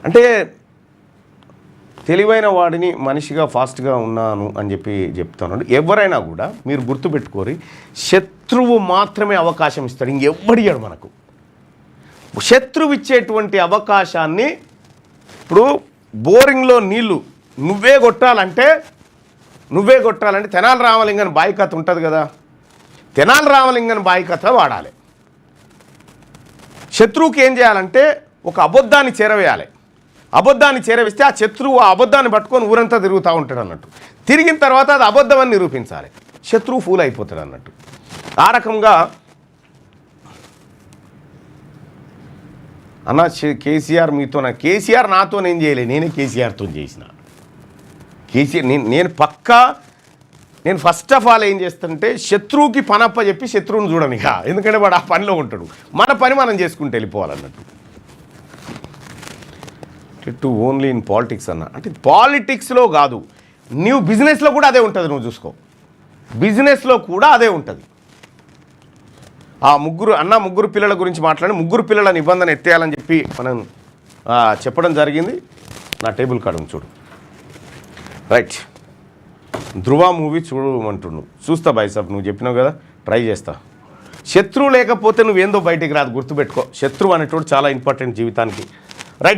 అంటే తెలివైన వాడిని మనిషిగా ఫాస్ట్గా ఉన్నాను అని చెప్పి చెప్తాను. ఎవరైనా కూడా మీరు గుర్తుపెట్టుకోరి, శత్రువు మాత్రమే అవకాశం ఇస్తాడు, ఇంకెవ్వడియాడు మనకు. శత్రువు ఇచ్చేటువంటి అవకాశాన్ని, ఇప్పుడు బోరింగ్లో నీళ్ళు నువ్వే కొట్టాలంటే తెనాలి రామలింగన్ బాయి కథ ఉంటుంది కదా, తెనాలి రామలింగన్ బాయి కథ వాడాలి. శత్రువుకి ఏం చేయాలంటే ఒక అబద్ధాన్ని చేరవేయాలి. అబద్ధాన్ని చేరవేస్తే ఆ శత్రువు ఆ అబద్ధాన్ని పట్టుకొని ఊరంతా తిరుగుతూ ఉంటాడు అన్నట్టు. తిరిగిన తర్వాత అది అబద్ధమని నిరూపించాలి. శత్రువు ఫూల్ అయిపోతాడు అన్నట్టు. ఆ రకంగా అన్న కేసీఆర్ కేసీఆర్ నాతో ఏం చేయలేదు, నేనే కేసీఆర్తో చేసిన. కేసీఆర్ నేను ఫస్ట్ ఆఫ్ ఆల్ ఏం చేస్తానంటే శత్రువుకి పనప్ప చెప్పి శత్రువుని చూడను ఇక, ఎందుకంటే వాడు ఆ పనిలో ఉంటాడు. మన పని మనం చేసుకుంటూ వెళ్ళిపోవాలన్నట్టు. టు ఓన్లీ ఇన్ పాలిటిక్స్ అన్న అంటే పాలిటిక్స్లో కాదు, నువ్వు బిజినెస్లో కూడా అదే ఉంటుంది. నువ్వు చూసుకో, బిజినెస్లో కూడా అదే ఉంటుంది. ఆ ముగ్గురు పిల్లల గురించి మాట్లాడి ముగ్గురు పిల్లల నిబంధన ఎత్తేయాలని చెప్పి మనం చెప్పడం జరిగింది. నా టేబుల్ కార్డు చూడు. రైట్, ధృవ మూవీ చూడమంటున్నావు, చూస్తా బాయ్ సాబ్, నువ్వు చెప్పినావు కదా, ట్రై చేస్తా. శత్రువు లేకపోతే నువ్వేందో బయటికి రాదు, గుర్తుపెట్టుకో. శత్రువు అనేటోడు చాలా ఇంపార్టెంట్ జీవితానికి.